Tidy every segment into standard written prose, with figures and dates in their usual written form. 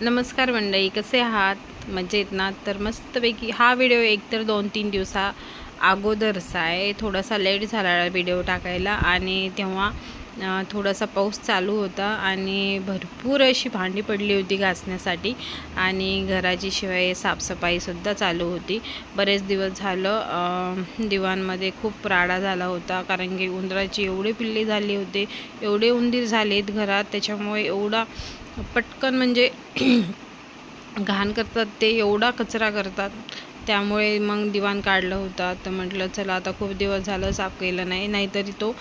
नमस्कार मंडळी, कसे आहात? मजेत ना? तर मस्तपैकी हा व्हिडिओ एकतर 2-3 दिवसा अगोदरचा आहे. थोडासा लेट झाला व्हिडिओ टाकायला आणि तेव्हा थोडासा पाऊस चालू होता आणि भरपूर अशी भांडी पडली होती घासण्यासाठी आणि घराची शिवाय साफसफाईसुद्धा चालू होती. बरेच दिवस झालं दिवाणमध्ये खूप राडा झाला होता, कारण की उंदराची एवढे पिल्ले झाले होते, एवढे उंदीर झालेत घरात, त्याच्यामुळे एवढा पटकन म्हणजे घाण करतात ते, एवढा कचरा करतात. त्यामुळे मग दिवाण काढलं होतं. तर म्हटलं चला आता खूप दिवस झालं साफ केलं नाही, नाहीतरी तो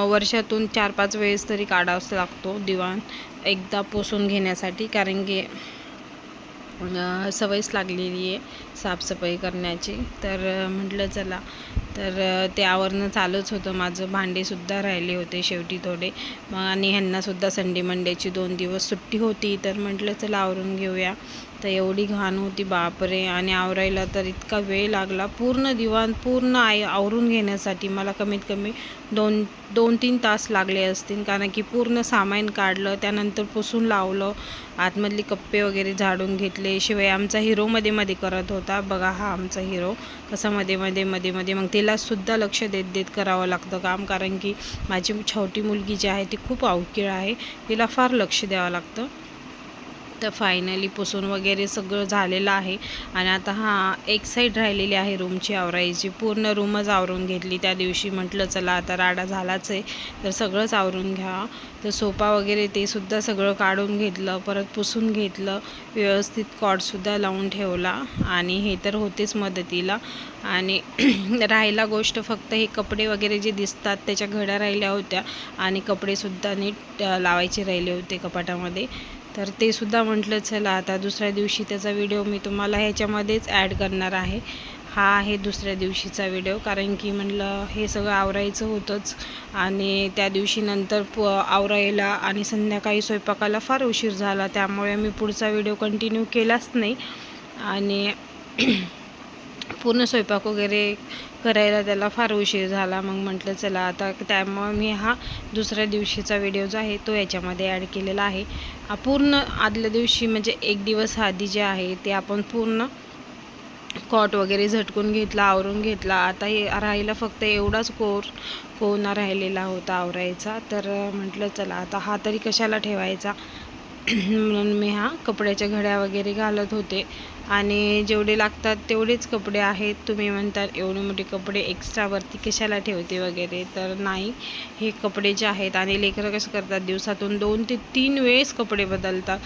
वर्षातून 4-5 वेळेस तरी काढावाच लागतो दिवाण एकदा पुसून घेण्यासाठी, कारण की सवयच लागलेली आहे साफसफाई करण्याची. तर म्हटलं चला, तर ते आवरणं चालूच होतं माझं. भांडेसुद्धा राहिले होते शेवटी थोडे, मग आणि ह्यांनासुद्धा संडे मंडेची 2 दिवस सुट्टी होती, तर म्हटलं चला आवरून घेऊया. तर एवढी घाण होती बापरे, आणि आवरायला तर इतका वेळ लागला. पूर्ण दिवाण पूर्ण आवरून घेण्यासाठी मला कमीत कमी 2-3 तास लागले असतील, कारण की पूर्ण सामान काढलं, त्यानंतर पुसून लावलं, आतमधली कप्पे वगैरे झाडून घेतले. शिवाय आमचा हिरो मध्ये मध्ये करत होता बघा, हा आमचा हिरो कसा मध्ये मध्ये मग तिलासुद्धा लक्ष देत करावं लागतं काम, कारण की माझी छोटी मुलगी जी आहे ती खूप अवकीळ आहे, तिला फार लक्ष द्यावं लागतं. तर फायनली पुसून वगैरे सगळं झालेलं आहे आणि आता एक साईड राहिलेली आहे रूमची आवरायची. पूर्ण रूमच आवरून घेतली त्या दिवशी. म्हटलं चला आता राडा झालाच आहे तर सगळंच आवरून घ्या. तर सोफा वगैरे ते सुद्धा सगळं काढून घेतलं, परत पुसून घेतलं, व्यवस्थित कॉर्डसुद्धा लावून ठेवला आणि हे तर होतेच मदतीला. आणि राहिला गोष्ट फक्त हे कपडे वगैरे जे दिसतात त्याच्या घड्या राहिल्या होत्या आणि कपडेसुद्धा नीट लावायचे राहिले होते कपाटामध्ये. तर ते सुद्धा म्हटलं चला आता दुसऱ्या दिवशी त्याचा व्हिडिओ मी तुम्हाला ह्याच्यामध्येच ॲड करणार आहे. हा आहे दुसऱ्या दिवशीचा व्हिडिओ, कारण की म्हटलं हे सगळं आवरायचं होतंच आणि त्या दिवशी नंतर आवरायला आणि संध्याकाळी स्वयंपाकाला फार उशीर झाला, त्यामुळे मी पुढचा व्हिडिओ कंटिन्यू केलाच नाही. आणि पूर्ण स्वयंपाक वगैरे करायला त्याला फार उशीर झाला. मग म्हटलं चला आता, त्यामुळे मी हा दुसऱ्या दिवशीचा व्हिडिओ जो आहे तो याच्यामध्ये ॲड केलेला आहे. पूर्ण आदल्या दिवशी म्हणजे एक दिवस आधी जे आहे ते आपण पूर्ण कॉट वगैरे झटकून घेतला, आवरून घेतला. आता हे राहिला फक्त एवढाच कोना राहिलेला होता आवरायचा. तर म्हटलं चला आता हा तरी कशाला ठेवायचा म्हणून मी कपड्याच्या घड्या वगैरे घालत होते आणि जेवढे लागतात तेवढेच कपडे आहेत. तुम्ही म्हणतात एवढे मोठे कपडे एक्स्ट्रावरती कशाला ठेवते वगैरे, तर नाही, हे कपडे जे आहेत आणि लेकरं कसं करतात दिवसातून 2 ते 3 वेळेस कपडे बदलतात.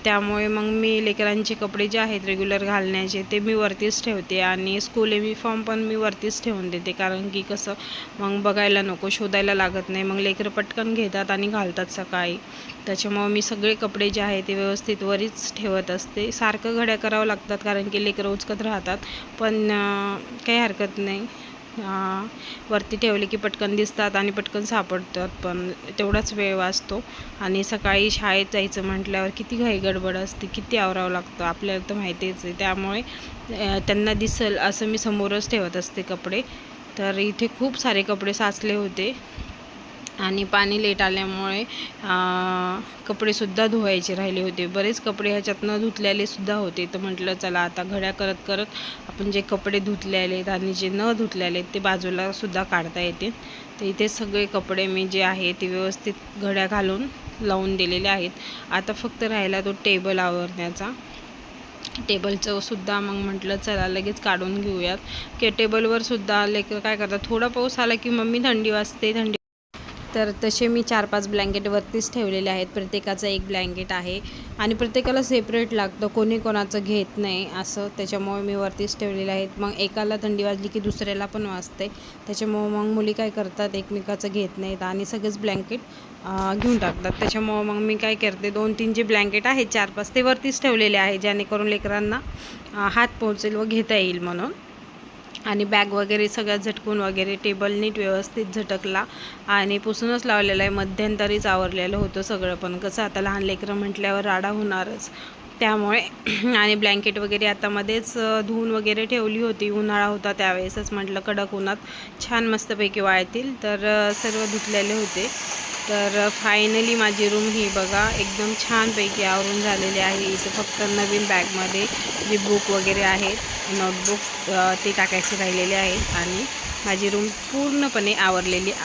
त्यामुळे मग मी लेकरांचे कपडे जे आहेत रेग्युलर घालण्याचे ते मी वरतीच ठेवते आणि स्कूल युनिफॉर्म पण मी वरतीच ठेवून देते, कारण की कसं मग बघायला नको, शोधायला लागत नाही, मग लेकरं पटकन घेतात आणि घालतात सकाळी. त्याच्यामुळं मी सगळे कपडे जे आहे ते व्यवस्थित वरीच ठेवत असते. सारखं घड्या करावं लागतात, कारण की लेकरं उचकत राहतात, पण काही हरकत नाही. वरती ठेवले की पटकन दिसतात आणि पटकन सापडतात, पण तेवढाच वेळ वाचतो. आणि सकाळी शाळेत जायचं म्हटल्यावर किती घाई गडबड असते, किती आवरावं लागतं आपल्याला तर माहितीच आहे. त्यामुळे त्यांना दिसेल असं मी समोरच ठेवत असते कपडे. तर इथे खूप सारे कपडे साचले होते आणि पाणी लेट आल्यामुळे कपडेसुद्धा धुवायचे राहिले होते. बरेच कपडे ह्याच्यात न धुतलेलेसुद्धा होते. तर म्हटलं चला आता घड्या करत करत आपण जे कपडे धुतलेले आहेत आणि जे न धुतलेले आहेत ते बाजूलासुद्धा काढता येते. तर इथे सगळे कपडे मी जे आहे ते व्यवस्थित घड्या घालून लावून दिलेले आहेत. आता फक्त राहिला तो टेबल आवरण्याचा. टेबलचं सुद्धा मग म्हटलं चला लगेच काढून घेऊयात, की टेबलवर सुद्धा लेकरं काय करतात, थोडा पाऊस आला की मम्मी थंडी वाजते, थंडी. तर तसे मी 4-5 ब्लँकेट वरतीच ठेवलेले आहेत. प्रत्येकाचं एक ब्लँकेट आहे आणि प्रत्येकाला सेपरेट लागतं, कोणी कोणाचं घेत नाही असं, त्याच्यामुळे मी वरतीच ठेवलेले आहेत. मग एकाला थंडी वाजली की दुसऱ्याला पण वाजते, त्याच्यामुळं मग मुली काय करतात, एकमेकाचं घेत नाहीत आणि सगळेच ब्लँकेट घेऊन टाकतात. त्याच्यामुळं मग मी काय करते, 2-3 जे ब्लँकेट आहेत 4-5 ते वरतीच ठेवलेले आहे, जेणेकरून लेकरांना हात पोहोचेल व घेता येईल म्हणून. आणि बॅग वगैरे सगळ्यात झटकून वगैरे टेबल नीट व्यवस्थित झटकला आणि पुसूनच लावलेला आहे. मध्यंतरीच आवरलेलं होतं सगळं, पण कसं आता लहान लेकरं म्हटल्यावर राडा होणारच, त्यामुळे आणि ब्लँकेट वगैरे आता मध्येच धुवून वगैरे ठेवली होती. उन्हाळा होता त्यावेळेसच म्हटलं कडक उन्हात छान मस्तपैकी वाळतील, तर सर्व धुतलेले होते. तर फायनली माझी रूम ही बघा एकदम छानपैकी आवरून झालेली आहे. इथं फक्त नवीन बॅगमध्ये जे बुक वगैरे आहेत नोटबुक ते टाकायचे राहिलेले आहेत आणि माझी रूम पूर्णपणे आवरलेली आहे.